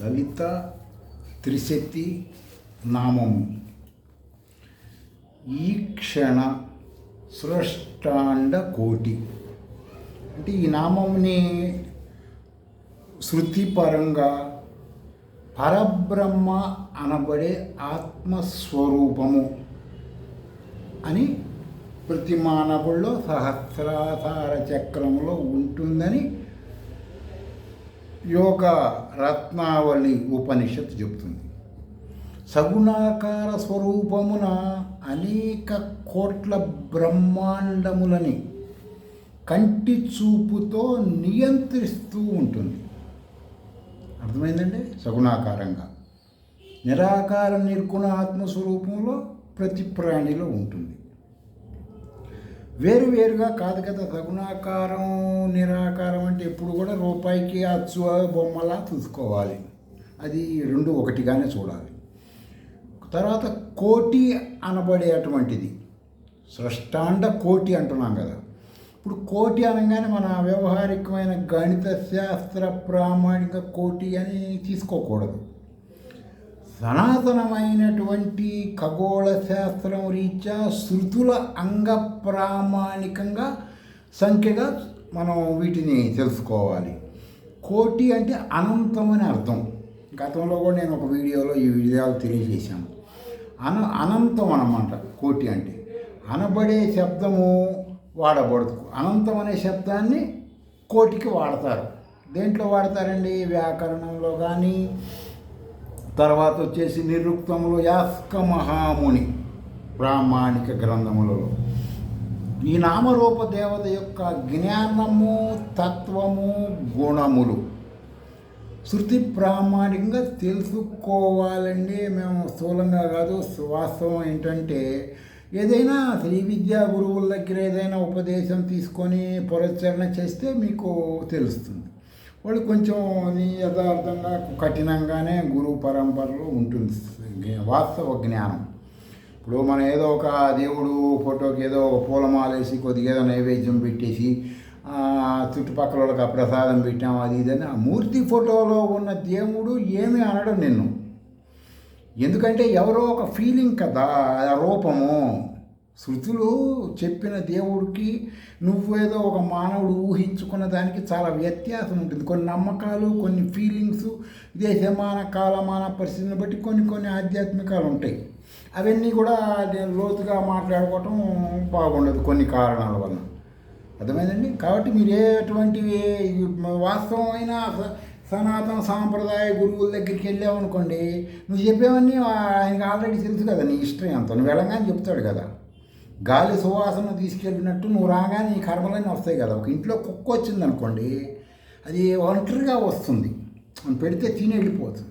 లలిత త్రిశక్తి నామము. ఈ క్షణ సృష్టాండ కోటి అంటే ఈ నామంని శృతిపరంగా పరబ్రహ్మ అనబడే ఆత్మస్వరూపము అని ప్రతి మానవుల్లో సహస్రాధార చక్రంలో ఉంటుందని యోగ రత్నావళి ఉపనిషత్తు చెబుతుంది. సగుణాకార స్వరూపమున అనేక కోట్ల బ్రహ్మాండములని కంటి చూపుతో నియంత్రిస్తూ ఉంటుంది. అర్థమైందండి? సగుణాకారంగా నిరాకార నిర్గుణ ఆత్మస్వరూపంలో ప్రతి ప్రాణిలో ఉంటుంది. వేరువేరుగా కాదు కదా. సగుణాకారం నిరాకారం అంటే ఎప్పుడు కూడా రూపాయికి అచ్చు బొమ్మలా చూసుకోవాలి. అది రెండు ఒకటిగానే చూడాలి. తర్వాత కోటి అనబడేటువంటిది సృష్టాండ కోటి అంటున్నాం కదా. ఇప్పుడు కోటి అనగానే మన వ్యవహారికమైన గణిత శాస్త్ర ప్రామాణిక కోటి అని తీసుకోకూడదు. సనాతనమైనటువంటి ఖగోళ శాస్త్రం రీత్యా శృతుల అంగ ప్రామాణికంగా సంఖ్యగా మనం వీటిని తెలుసుకోవాలి. కోటి అంటే అనంతం అని అర్థం. గతంలో కూడా నేను ఒక వీడియోలో ఈ విషయాలు తెలియజేశాను. అనంతం అన్నమాట కోటి అంటే. అనబడే శబ్దము వాడబడదు. అనంతం అనే శబ్దాన్ని కోటికి వాడతారు. దేంట్లో వాడతారండి? వ్యాకరణంలో కానీ, తర్వాత వచ్చేసి నిరుక్తంలో యాస్క మహాముని ప్రామాణిక గ్రంథములలో ఈ నామరూప దేవత యొక్క జ్ఞానము, తత్వము, గుణములు శృతి ప్రామాణికంగా తెలుసుకోవాలండి. మేము స్థూలంగా కాదు. వాస్తవం ఏంటంటే ఏదైనా శ్రీ విద్యా గురువుల దగ్గర ఏదైనా ఉపదేశం తీసుకొని పురస్చరణ చేస్తే మీకు తెలుస్తుంది. వాళ్ళు కొంచెం యథార్థంగా కఠినంగానే గురువు పరంపరలో ఉంటుంది వాస్తవ జ్ఞానం. ఇప్పుడు మనం ఏదో ఒక దేవుడు ఫోటోకి ఏదో ఒక పూలమాలేసి కొద్దిగా ఏదో నైవేద్యం పెట్టేసి చుట్టుపక్కల వాళ్ళకి ప్రసాదం పెట్టాము అది ఇదని ఆ మూర్తి ఫోటోలో ఉన్న దేవుడు ఏమీ అనడం నిన్ను. ఎందుకంటే ఎవరో ఒక ఫీలింగ్ కదా ఆ రూపము. శృతులు చెప్పిన దేవుడికి నువ్వేదో ఒక మానవుడు ఊహించుకున్న దానికి చాలా వ్యత్యాసం ఉంటుంది. కొన్ని నమ్మకాలు, కొన్ని ఫీలింగ్స్, దేశమాన కాలమాన పరిస్థితిని బట్టి కొన్ని ఆధ్యాత్మికాలు ఉంటాయి. అవన్నీ కూడా లోతుగా మాట్లాడుకోవటం బాగుండదు కొన్ని కారణాల వల్ల. అర్థమైందండి? కాబట్టి మీరు ఎటువంటి వాస్తవమైన సనాతన సాంప్రదాయ గురువుల దగ్గరికి వెళ్ళామనుకోండి, నువ్వు చెప్పేవన్నీ ఆయనకి ఆల్రెడీ తెలుసు కదా నీ హిస్టరీ అంతా. నువ్వు వెళ్ళగానే చెప్తాడు కదా. గాలి సువాసన తీసుకెళ్ళినట్టు నువ్వు రాగానే నీ కర్మలన్నీ వస్తాయి కదా. ఒక ఇంట్లో కుక్క వచ్చిందనుకోండి, అది ఒంటరిగా వస్తుంది, మనం పెడితే తిని వెళ్ళిపోతుంది.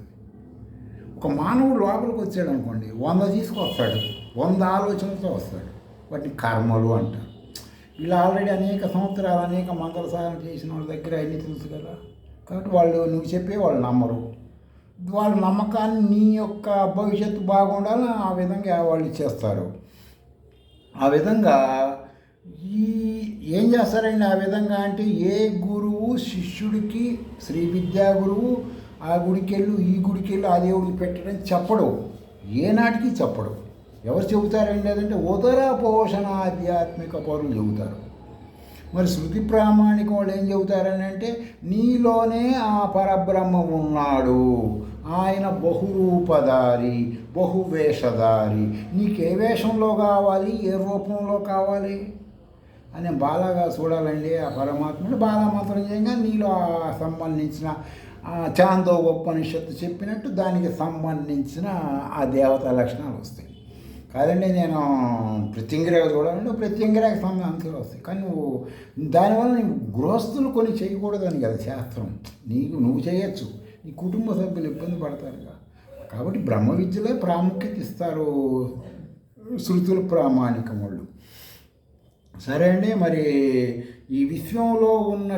ఒక మానవుడు లోపలికి వచ్చాడు అనుకోండి, 100 తీసుకొస్తాడు, 100 ఆలోచనలతో వస్తాడు. వాటిని కర్మలు అంటారు. వీళ్ళు ఆల్రెడీ అనేక సంవత్సరాలు అనేక మంత్ర సాధన చేసిన వాళ్ళ దగ్గర అన్నీ తెలుసు కదా. కాబట్టి వాళ్ళు నువ్వు చెప్పే వాళ్ళు నమ్మరు. వాళ్ళ నమ్మకాన్ని నీ యొక్క భవిష్యత్తు బాగుండాలని ఆ విధంగా వాళ్ళు చేస్తారు. ఆ విధంగా ఏం చేస్తారండి? ఆ విధంగా అంటే ఏ గురువు శిష్యుడికి శ్రీ విద్యా గురువు ఆ గుడికెళ్ళు ఈ గుడికెళ్ళు ఆ దేవుడికి పెట్టడం చెప్పడు, ఏనాటికి చెప్పడు. ఎవరు చెబుతారండి? అదంటే ఉదర పోషణ ఆధ్యాత్మిక పరులు చెబుతారు. మరి శృతి ప్రామాణికం వాళ్ళు ఏం చెబుతారని అంటే నీలోనే ఆ పరబ్రహ్మ ఉన్నాడు, ఆయన బహురూపధారి, బహువేషధారి, నీకు ఏ వేషంలో కావాలి, ఏ రూపంలో కావాలి అని బాలాగా చూడాలండి. ఆ పరమాత్ముడు బాలామాత్రం చేయంగా నీలో సంబంధించిన చాందో ఉపనిషత్తు చెప్పినట్టు దానికి సంబంధించిన ఆ దేవతా లక్షణాలు వస్తాయి. కాదండి నేను ప్రత్యంగిరాగా చూడాలంటే ప్రత్యంగిరాకి సంబంధించిన వస్తాయి. కానీ నువ్వు దానివల్ల నీవు గృహస్థులు కొన్ని చేయకూడదని కదా శాస్త్రం. నువ్వు చేయొచ్చు, నీ కుటుంబ సభ్యులు ఇబ్బంది పడతారుగా. కాబట్టి బ్రహ్మ విద్యలో ప్రాముఖ్యత ఇస్తారు శృతుల ప్రామాణికం వాళ్ళు. సరే అండి, మరి ఈ విశ్వంలో ఉన్న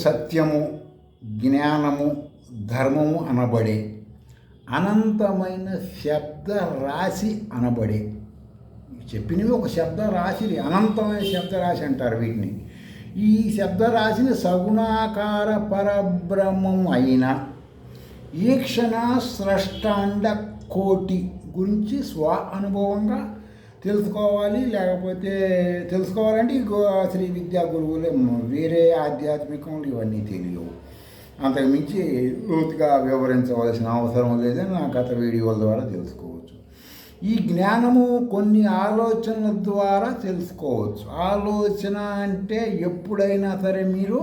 సత్యము, జ్ఞానము, ధర్మము అనబడే అనంతమైన శబ్ద రాశి అనబడే చెప్పినవి ఒక శబ్ద రాశి, అనంతమైన శబ్ద రాశి అంటారు వీటిని. ఈ శబ్దరాశిని సగుణాకార పరబ్రహ్మం అయిన ఈక్షణ స్రష్టాండ కోటి గురించి స్వ అనుభవంగా తెలుసుకోవాలి. లేకపోతే తెలుసుకోవాలంటే శ్రీ విద్యా గురువులే, వేరే ఆధ్యాత్మికములు ఇవన్నీ తెలియవు. అంతకుమించి లోతుగా వివరించవలసిన అవసరం లేదని నా గత వీడియోల ద్వారా తెలుసుకోవచ్చు. ఈ జ్ఞానము కొన్ని ఆలోచనల ద్వారా తెలుసుకోవచ్చు. ఆలోచన అంటే ఎప్పుడైనా సరే మీరు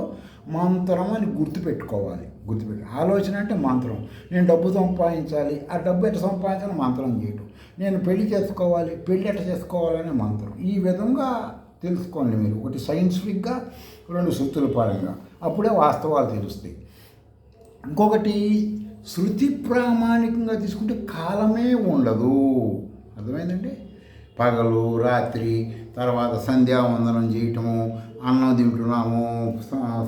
మంత్రం అని గుర్తుపెట్టుకోవాలి. ఆలోచన అంటే మంత్రం. నేను డబ్బు సంపాదించాలి, ఆ డబ్బు ఎట్లా సంపాదించాలని మంత్రం చేయటం. నేను పెళ్లి చేసుకోవాలి, పెళ్ళి ఎట్లా చేసుకోవాలనే మంత్రం. ఈ విధంగా తెలుసుకోండి మీరు. ఒకటి సైంటిఫిక్గా, రెండు శృతుల పరంగా, అప్పుడే వాస్తవాలు తెలుస్తాయి. ఇంకొకటి శృతి ప్రామాణికంగా తీసుకుంటే కాలమే ఉండదు. అర్థమైందండి? పగలు రాత్రి, తర్వాత సంధ్యావందనం చేయటము, అన్నం తింటున్నాము,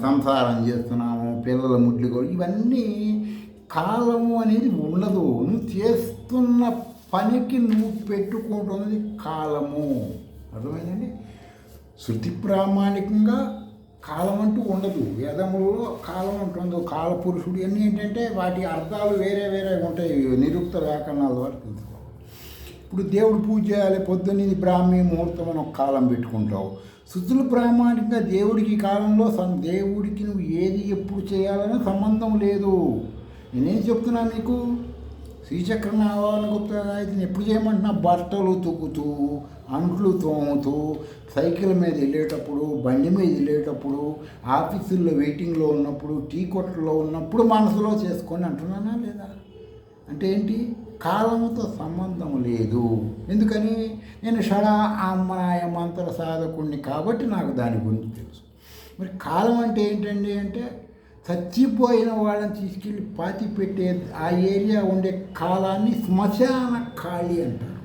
సంసారం చేస్తున్నాము, పిల్లల ముడ్లు, ఇవన్నీ కాలము అనేది ఉండదు. నువ్వు చేస్తున్న పనికి నువ్వు పెట్టుకుంటున్నది కాలము. అర్థమైందండి? శృతి ప్రామాణికంగా కాలం అంటూ ఉండదు. వేదములలో కాలం ఉంటుందో, కాలపురుషుడు ఇవన్నీ ఏంటంటే వాటి అర్థాలు వేరే వేరే ఉంటాయి. నిరుక్త వ్యాకరణాల ద్వారా తెలుసుకోవాలి. ఇప్పుడు దేవుడు పూజ చేయాలి, పొద్దున్నది బ్రాహ్మీ ముహూర్తం అని ఒక కాలం పెట్టుకుంటావు. శృతులు ప్రామాణికంగా దేవుడికి కాలంలో దేవుడికి నువ్వు ఏది ఎప్పుడు చేయాలనే సంబంధం లేదు. నేనేం చెప్తున్నా మీకు, శ్రీచక్ర నారాయణ గుప్తా గాయత్రిని ఎప్పుడు చేయమంటున్నా? బట్టలు తుక్కుతూ, అంట్లు తోముతూ, సైకిల్ మీద వెళ్ళేటప్పుడు, బండి మీద వెళ్ళేటప్పుడు, ఆఫీసుల్లో వెయిటింగ్లో ఉన్నప్పుడు, టీ కొట్లో ఉన్నప్పుడు మనసులో చేసుకొని అంటున్నానా లేదా? అంటే ఏంటి? కాలంతో సంబంధం లేదు. ఎందుకని? నేను షడా అమ్మాయ మంత్ర సాధకుడిని కాబట్టి నాకు దాని గురించి తెలుసు. మరి కాలం అంటే ఏంటండి అంటే చచ్చిపోయిన వాళ్ళని తీసుకెళ్ళి పాతి పెట్టే ఆ ఏరియా ఉండే కాలాన్ని శ్మశాన ఖాళీ అంటారు.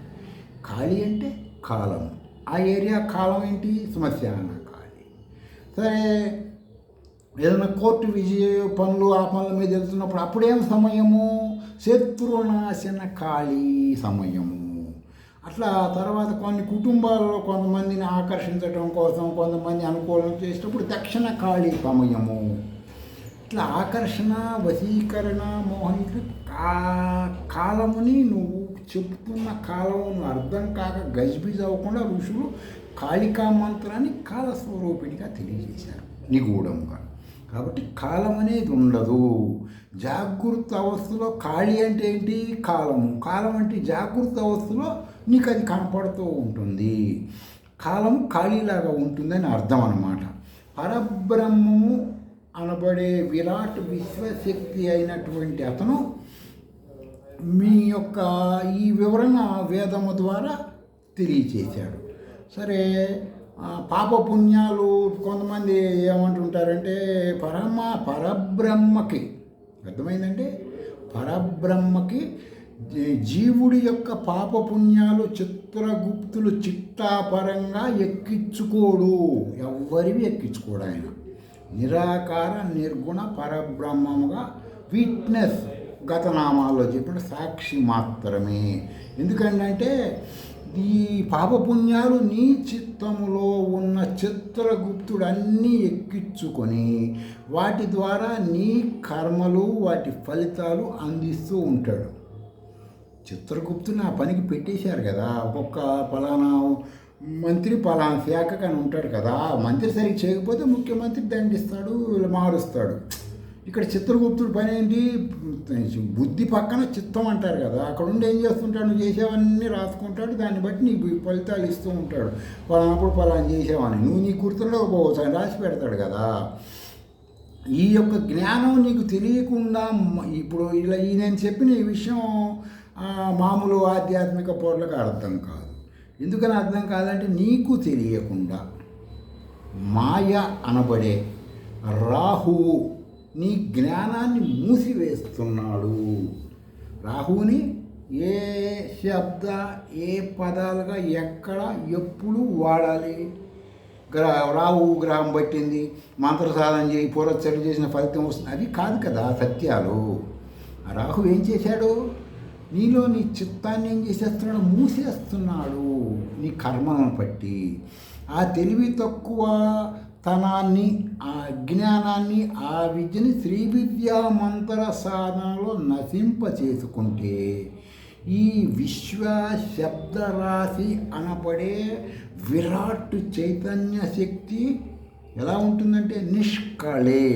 ఖాళీ అంటే కాలం. ఆ ఏరియా కాలం ఏంటి? శ్మశాన ఖాళీ. సరే, ఏదైనా కోర్టు విజయ పనులు ఆ పనుల మీద వెళ్తున్నప్పుడు అప్పుడేం సమయము? శత్రునాశన ఖాళీ సమయము. అట్లా తర్వాత కొన్ని కుటుంబాల్లో కొంతమందిని ఆకర్షించడం కోసం కొంతమంది అనుకూలం చేసేటప్పుడు దక్షిణ ఖాళీ సమయము. ఇట్లా ఆకర్షణ, వశీకరణ, మోహన కాలముని నువ్వు చెప్తున్న కాలమును అర్థం కాక గజిబిజి అవ్వకుండా ఋషులు కాళికా మంత్రాన్ని కాలస్వరూపిణిగా తెలియజేశారు నిగూఢంగా. కాబట్టి కాలం అనేది ఉండదు. జాగృత అవస్థలో ఖాళీ అంటే ఏంటి? కాలము. కాలం అంటే జాగృత అవస్థలో నీకు అది కనపడుతూ ఉంటుంది. కాలము ఖాళీలాగా ఉంటుందని అర్థం అన్నమాట. పరబ్రహ్మము అనబడే విరాట్ విశ్వశక్తి అయినటువంటి అతను మీ యొక్క ఈ వివరణ వేదము ద్వారా తెలియచేశాడు. సరే, పాపపుణ్యాలు కొంతమంది ఏమంటుంటారంటే పరబ్రహ్మకి, అర్థమైందంటే పరబ్రహ్మకి జీవుడి యొక్క పాపపుణ్యాలు చిత్రగుప్తులు చిట్టాపరంగా ఎక్కించుకోడు. ఎవ్వరివి ఎక్కించుకోడు ఆయన. నిరాకార నిర్గుణ పరబ్రహ్మముగా విట్నెస్, గత నామాల్లో చెప్పిన సాక్షి మాత్రమే. ఎందుకంటే ఈ పాపపుణ్యాలు నీ చిత్తములో ఉన్న చిత్రగుప్తుడు అన్నీ ఎక్కించుకొని వాటి ద్వారా నీ కర్మలు, వాటి ఫలితాలు అందిస్తూ ఉంటాడు. చిత్రగుప్తుని ఆ పనికి పెట్టేశారు కదా. ఒక్కొక్క ఫలానా మంత్రి పలానా శాఖకు అని ఉంటాడు కదా. మంత్రి సరిగ్గా చేయకపోతే ముఖ్యమంత్రి దండిస్తాడు, మారుస్తాడు. ఇక్కడ చిత్రగుప్తుడి పని ఏంటి? బుద్ధి పక్కన చిత్తం అంటారు కదా. అక్కడ ఉండి ఏం చేస్తుంటాడు? నువ్వు చేసేవన్నీ రాసుకుంటాడు. దాన్ని బట్టి నీకు ఫలితాలు ఇస్తూ ఉంటాడు. పలానప్పుడు పలానా చేసేవాని నువ్వు నీ గుర్తుండో ఒకసారి రాసి పెడతాడు కదా. ఈ యొక్క జ్ఞానం నీకు తెలియకుండా ఇప్పుడు ఇలా నేను చెప్పిన ఈ విషయం మామూలు ఆధ్యాత్మిక పౌరులకు అర్థం కాదు. ఎందుకని అర్థం కాదంటే నీకు తెలియకుండా మాయ అనబడే రాహువు నీ జ్ఞానాన్ని మూసివేస్తున్నాడు. రాహువుని ఏ శబ్ద, ఏ పదాలుగా, ఎక్కడ, ఎప్పుడు వాడాలి? రాహువు గ్రహం పట్టింది, మంత్ర సాధన చేయి, పూర్వచర్య చేసిన ఫలితం వస్తుంది, అది కాదు కదా సత్యాలు. ఆ రాహువు ఏం చేశాడు? నీలో నీ చిత్తాన్ని ఏం చేసేస్తున్నాడు? మూసేస్తున్నాడు నీ కర్మలను బట్టి. ఆ తెలివి తక్కువ తనాన్ని, ఆ అజ్ఞానాన్ని, ఆ విద్యని శ్రీ విద్యా మంత్ర సాధనలో నశింప చేసుకుంటే ఈ విశ్వ శబ్దరాశి అనబడే విరాట్ చైతన్య శక్తి ఎలా ఉంటుందంటే నిష్కళే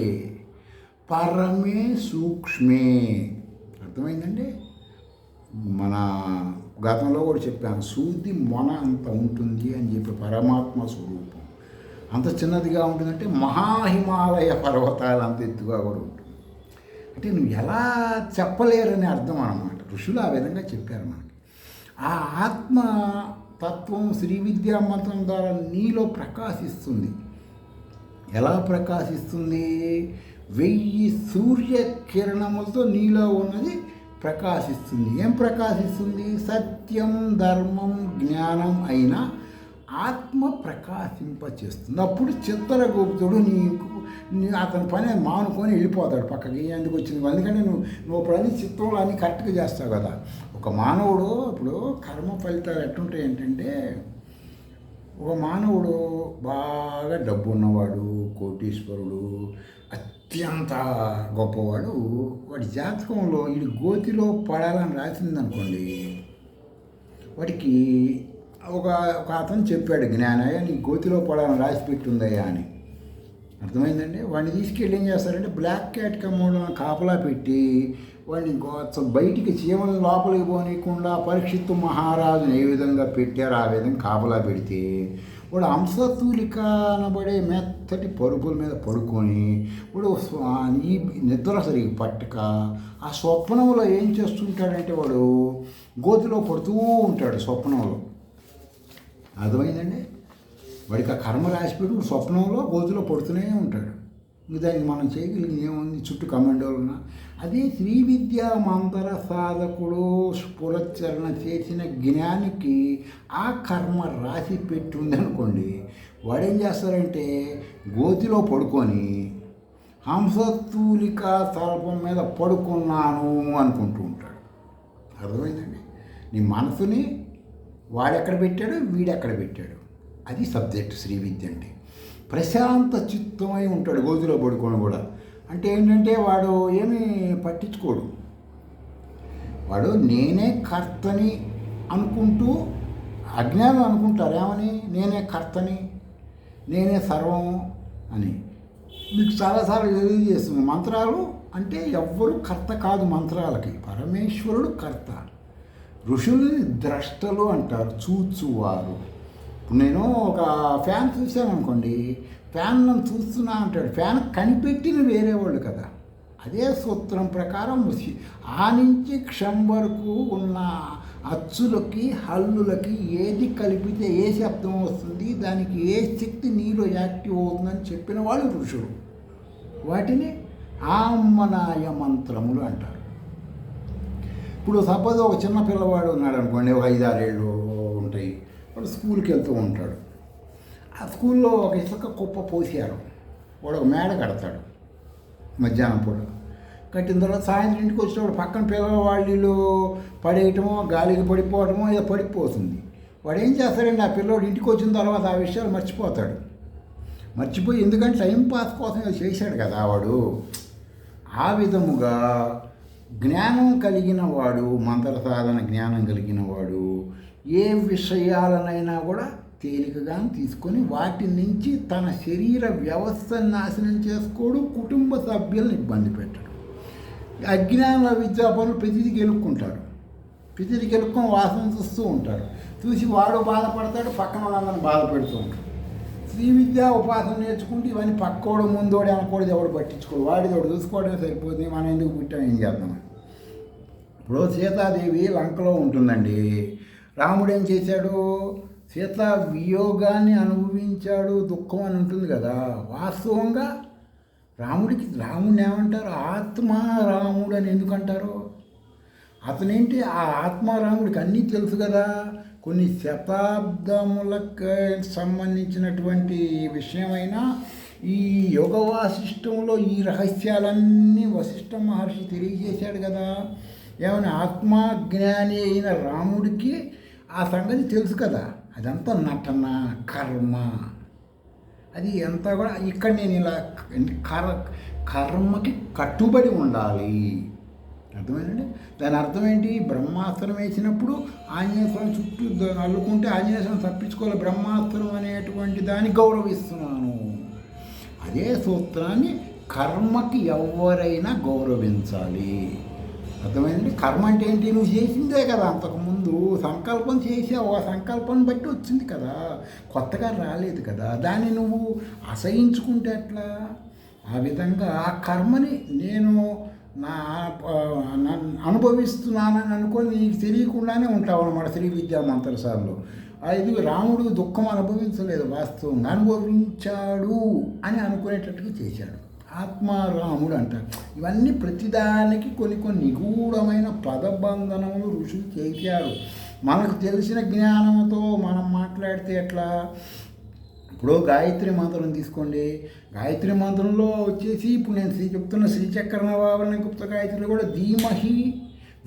పరమే సూక్ష్మే. అర్థమైందండి? మన గతంలో కూడా చెప్పాను, సూది మొన అంత ఉంటుంది అని చెప్పి పరమాత్మ స్వరూపం అంత చిన్నదిగా ఉంటుందంటే మహాహిమాలయ పర్వతాలు అంత ఎత్తుగా కూడా ఉంటుంది. అంటే నువ్వు ఎలా చెప్పలేరని అర్థం అన్నమాట. ఋషులు ఆ విధంగా చెప్పారు మనకి. ఆ ఆత్మ తత్వం శ్రీ విద్యా మంత్రం ద్వారా నీలో ప్రకాశిస్తుంది. ఎలా ప్రకాశిస్తుంది? 1000 సూర్యకిరణములతో నీలో ఉన్నది ప్రకాశిస్తుంది. ఏం ప్రకాశిస్తుంది? సత్యం, ధర్మం, జ్ఞానం అయిన ఆత్మ ప్రకాశింపచేస్తుంది. అప్పుడు చిత్తరగుప్తుడు అతని పని మానుకొని వెళ్ళిపోతాడు పక్కకి. ఎందుకు వచ్చింది? ఎందుకంటే నువ్వు ఇప్పుడు చిత్తంలో అన్నీ కరెక్ట్గా చేస్తావు కదా. ఒక మానవుడు ఇప్పుడు కర్మ ఫలితాలు ఎట్టుంటాయి ఏంటంటే, ఒక మానవుడు బాగా డబ్బు ఉన్నవాడు, కోటీశ్వరుడు, అత్యంత గొప్పవాడు, వాడి జాతకంలో ఈ గోతిలో పడాలని రాసిందనుకోండి, వాడికి ఒక అతను చెప్పాడు, జ్ఞానయ్య నీ గోతిలో పడాలని రాసి పెట్టుందయ్యా అని. అర్థమైందండి? వాడిని తీసుకెళ్ళి ఏం చేస్తారంటే బ్లాక్ క్యాట్ కమ్మోళ్ళని కాపలా పెట్టి వాడిని బయటికి చీమల లోపలికి పోనీయకుండా పరీక్షిత్తు మహారాజుని ఏ విధంగా పెట్టారో ఆ విధంగా కాపలా పెడితే వాడు హంసతూలిక అనబడే మెత్తటి పరుపుల మీద పడుకొని వాడు ఈ నిద్ర సరిగ్గా పట్టక ఆ స్వప్నంలో ఏం చేస్తుంటాడంటే వాడు గోతిలో పడుతూ ఉంటాడు స్వప్నంలో. అర్థమైందండి? వాడికి ఆ కర్మ రాసిపెట్టి స్వప్నంలో గోతిలో పడుతూనే ఉంటాడు. ఇంక దానికి మనం చేయగలిగింది ఏముంది? చుట్టూ కమాండోలున్నా. అదే శ్రీ విద్యా మంత్ర సాధకుడు పురచ్చరణ చేసిన జ్ఞానికి ఆ కర్మ రాసి పెట్టి ఉందనుకోండి, వాడేం చేస్తారంటే గోతిలో పడుకొని హంసతూలిక తలపం మీద పడుకున్నాను అనుకుంటూ ఉంటాడు. అర్థమైందండి? నీ మనసుని వాడెక్కడ పెట్టాడు, వీడెక్కడ పెట్టాడు, అది సబ్జెక్ట్ శ్రీ విద్య అంటే. ప్రశాంత చిత్తమై ఉంటాడు గోతిలో పడుకొని కూడా. అంటే ఏంటంటే వాడు ఏమీ పట్టించుకోడు. వాడు నేనే కర్తని అనుకుంటూ, అజ్ఞానం అనుకుంటారు ఏమని, నేనే కర్తని, నేనే సర్వం అని. మీకు చాలాసార్లు తెలియజేస్తుంది. మంత్రాలు అంటే ఎవ్వరు కర్త కాదు మంత్రాలకి, పరమేశ్వరుడు కర్త. ఋషులని ద్రష్టలు అంటారు, చూచువారు. నేను ఒక ఫ్యాన్ చూశాను అనుకోండి, ఫ్యాన్ నన్ను చూస్తున్నా అంటాడు. ఫ్యాన్ కనిపెట్టిన వేరే వాళ్ళు కదా. అదే సూత్రం ప్రకారం ఆ నుంచి క్షం వరకు ఉన్న అచ్చులకి హల్లులకి ఏది కలిపితే ఏ శబ్దం వస్తుంది, దానికి ఏ శక్తి నీలో యాక్టివ్ అవుతుందని చెప్పిన వాళ్ళు ఋషులు. వాటిని ఆమ్మనాయ మంత్రములు అంటారు. ఇప్పుడు సపోజ్ ఒక చిన్న పిల్లవాడు ఉన్నాడు అనుకోండి, ఒక 5-6 ఏళ్ళు ఉంటాయి, వాడు స్కూల్కి వెళ్తూ ఉంటాడు. ఆ స్కూల్లో ఒక ఇసుక కుప్ప పోసారు, వాడు ఒక మేడ కడతాడు మధ్యాహ్నం పూట. కట్టిన తర్వాత సాయంత్రం ఇంటికి వచ్చినప్పుడు పక్కన పిల్లవాళ్ళు పడేయటమో గాలికి పడిపోవటమో ఏదో పడిపోతుంది. వాడు ఏం చేస్తాడండి, ఆ పిల్లవాడు ఇంటికి వచ్చిన తర్వాత ఆ విషయాలు మర్చిపోతాడు. మర్చిపోయి, ఎందుకంటే టైంపాస్ కోసం ఏదో చేశాడు కదా వాడు. ఆ విధముగా జ్ఞానం కలిగిన వాడు, మంత్ర సాధన జ్ఞానం కలిగిన వాడు ఏ విషయాలనైనా కూడా తేలికగా తీసుకొని వాటి నుంచి తన శరీర వ్యవస్థను నాశనం చేసుకోడు, కుటుంబ సభ్యులను ఇబ్బంది పెట్టడు. అజ్ఞాన విద్యాపరులు ప్రతిదీ గెలుక్కుంటారు, ప్రతిదీ గెలుక్కొని వాసన చూస్తూ ఉంటారు. చూసి వాడు బాధపడతాడు, పక్కన వాళ్ళందరినీ బాధ పెడుతూ ఉంటాడు. శ్రీ విద్యా ఉపాసన నేర్చుకుంటే ఇవన్నీ పక్కోడు ముందోడు అనకూడదు, ఎవడు పట్టించుకోడు, వాడిదోడు చూసుకోవడమే సరిపోతుంది. మనం ఎందుకు పుట్టాం, ఏం చేద్దామని. ఇప్పుడు సీతాదేవి లంకలో ఉంటుందండి. రాముడు ఏం చేశాడు, సీతా వియోగాన్ని అనుభవించాడు, దుఃఖం అని ఉంటుంది కదా. వాస్తవంగా రాముడిని ఏమంటారు, ఆత్మారాముడు అని ఎందుకంటారు? అతనేంటి, ఆ ఆత్మారాముడికి అన్నీ తెలుసు కదా. కొన్ని శతాబ్దములకు సంబంధించినటువంటి విషయమైనా ఈ యోగ వాసిష్టంలో ఈ రహస్యాలన్నీ వశిష్ఠ మహర్షి తెలియజేశాడు కదా. ఏమైనా ఆత్మజ్ఞాని అయిన రాముడికి ఆ సంగతి తెలుసు కదా. అదంతా నటన, కర్మ. అది అంతా కూడా ఇక్కడ నేను ఇలా కర్మకి కట్టుబడి ఉండాలి. అర్థమైందండి. దాని అర్థం ఏంటి? బ్రహ్మాస్త్రం వేసినప్పుడు ఆంజనేయస్వామి చుట్టూ అల్లుకుంటే ఆంజనేయస్వామి తప్పించుకోవాలి. బ్రహ్మాస్త్రం అనేటువంటి దాన్ని గౌరవిస్తున్నాను. అదే సూత్రాన్ని కర్మకి ఎవరైనా గౌరవించాలి. అర్థమైందండి. కర్మ అంటే ఏంటి? నువ్వు చేసిందే కదా, అంతకుముందు సంకల్పం చేసావు, ఆ సంకల్పం బట్టి వచ్చింది కదా, కొత్తగా రాలేదు కదా. దాన్ని నువ్వు అసహించుకుంటే ఎట్లా? ఆ విధంగా ఆ కర్మని నేను అనుభవిస్తున్నానని అనుకొని నీకు తెలియకుండానే ఉంటావు అన్నమాట. శ్రీ విద్యా మంత్రసాలలో ఇది రాముడు దుఃఖం అనుభవించలేదు, వాస్తవంగా అనుభవించాడు అని అనుకునేటట్టుగా చేశాడు. ఆత్మారాముడు అంటారు. ఇవన్నీ ప్రతిదానికి కొన్ని నిగూఢమైన పదబంధనములు ఋషులు చేశారు. మనకు తెలిసిన జ్ఞానంతో మనం మాట్లాడితే ఎట్లా? ఇప్పుడు గాయత్రి మంత్రం తీసుకోండి. గాయత్రి మంత్రంలో వచ్చేసి ఇప్పుడు నేను చెప్తున్న శ్రీచక్ర నవావరణ గుప్త గాయత్రిలో కూడా ధీమహి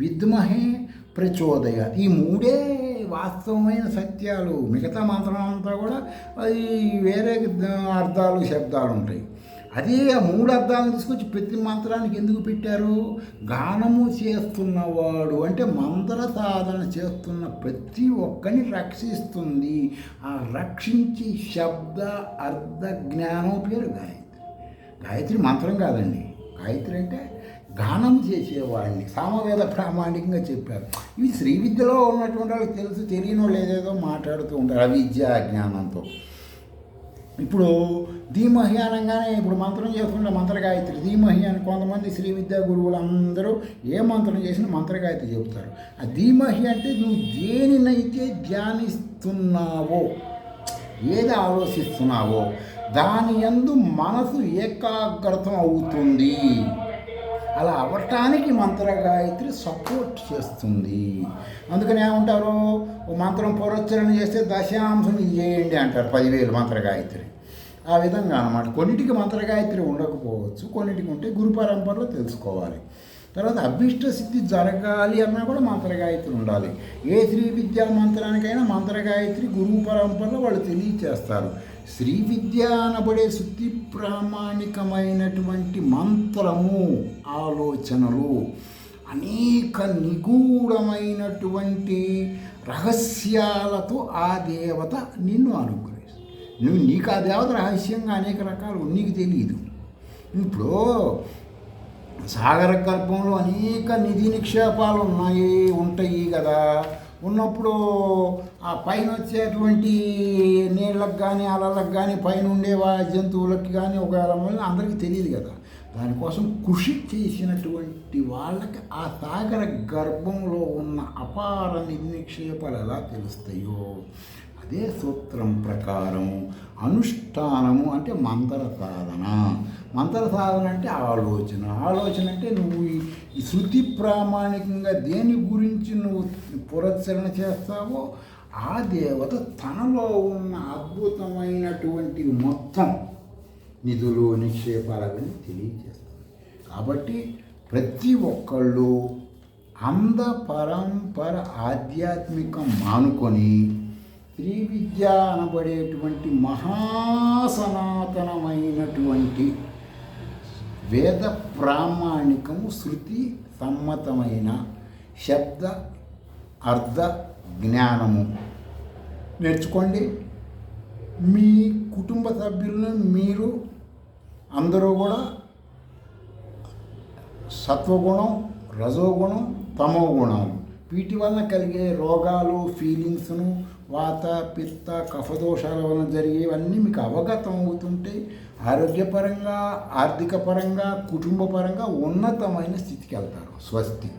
విద్మహే ప్రచోదయ, ఈ మూడే వాస్తవమైన సత్యాలు. మిగతా మంత్రం అంతా కూడా అది వేరే అర్థాలు శబ్దాలు ఉంటాయి. అదే ఆ మూడు అర్థాలను తీసుకొచ్చి ప్రతి మంత్రానికి ఎందుకు పెట్టారు? గానము చేస్తున్నవాడు అంటే మంత్ర సాధన చేస్తున్న ప్రతి ఒక్కరిని రక్షిస్తుంది. ఆ రక్షించి శబ్ద అర్థ జ్ఞానం పేరు గాయత్రి. గాయత్రి మంత్రం కాదండి. గాయత్రి అంటే గానం చేసేవాడిని సామవేద ప్రామాణికంగా చెప్పారు. ఇవి శ్రీ విద్యలో ఉన్నటువంటి వాళ్ళకి తెలుసు, తెలియని వాళ్ళు ఏదేదో మాట్లాడుతూ ఉంటారు అవిద్య అజ్ఞానంతో. ఇప్పుడు ధీమహి అనగానే ఇప్పుడు మంత్రం చేసుకుంటే మంత్రగాయత్రి ధీమహి అని కొంతమంది శ్రీ విద్యా గురువులు అందరూ ఏ మంత్రం చేసినా మంత్రగాయత్రి చెబుతారు. ఆ ధీమహి అంటే నువ్వు దేనినైతే ధ్యానిస్తున్నావో, ఏది ఆలోచిస్తున్నావో దాని యందు మనసు ఏకాగ్రతం అవుతుంది. అలా అవ్వటానికి మంత్రగాయత్రి సపోర్ట్ చేస్తుంది. అందుకని ఏమంటారు? ఓ మంత్రం పురోచ్చరణ చేస్తే దశాంశం ఇది చేయండి అంటారు 10,000 మంత్రగాయత్రి. ఆ విధంగా అన్నమాట. కొన్నిటికి మంత్రగాయత్రి ఉండకపోవచ్చు, కొన్నిటికి ఉంటే గురు పరంపరలో తెలుసుకోవాలి. తర్వాత అభీష్ట సిద్ధి జరగాలి అన్నా కూడా మంత్రగాయత్రి ఉండాలి. ఏ శ్రీ విద్యా మంత్రానికైనా మంత్రగాయత్రి గురువు పరంపరలో వాళ్ళు తెలియచేస్తారు. శ్రీ విద్య అనబడే శుద్ధి ప్రామాణికమైనటువంటి మంత్రము ఆలోచనలు అనేక నిగూఢమైనటువంటి రహస్యాలతో ఆ దేవత నిన్ను అనుగ్రహిస్తుంది. నీకు ఆ దేవత రహస్యంగా అనేక రకాలు నీకు తెలియదు. ఇప్పుడు సాగర గర్భంలో అనేక నిధి నిక్షేపాలు ఉంటాయి కదా. ఉన్నప్పుడు ఆ పైన వచ్చేటువంటి నీళ్ళకు కానీ అలలకు కానీ పైన ఉండే జంతువులకి కానీ ఒక అందరికీ తెలియదు కదా. దానికోసం కృషి చేసినటువంటి వాళ్ళకి ఆ సాగర గర్భంలో ఉన్న అపార నిధి నిక్షేపాలు ఎలా తెలుస్తాయో అదే సూత్రం ప్రకారము అనుష్ఠానము అంటే మంత్ర సాధన. మంత్ర సాధన అంటే ఆలోచన. ఆలోచన అంటే నువ్వు ఈ శృతి ప్రామాణికంగా దేని గురించి నువ్వు పురస్కరణ చేస్తావో ఆ దేవత తనలో ఉన్న అద్భుతమైనటువంటి మొత్తం నిధులు నిక్షేపాలని తెలియజేస్తుంది. కాబట్టి ప్రతి ఒక్కళ్ళు అంద పరంపర ఆధ్యాత్మికం మానుకొని శ్రీ విద్య అనబడేటువంటి మహాసనాతనమైనటువంటి వేద ప్రామాణికము శృతి సమ్మతమైన శబ్ద అర్థ జ్ఞానము నేర్చుకోండి. మీ కుటుంబ సభ్యులను మీరు అందరూ కూడా సత్వగుణం, రజోగుణం, తమో గుణాలు వీటి వలన కలిగే రోగాలు, ఫీలింగ్స్ను, వాత పిత్త కఫదోషాల వలన జరిగేవన్నీ మీకు అవగతం అవుతుంటే ఆరోగ్యపరంగా, ఆర్థిక పరంగా, కుటుంబ పరంగా ఉన్నతమైన స్థితికి వెళ్తారు. స్వస్తి.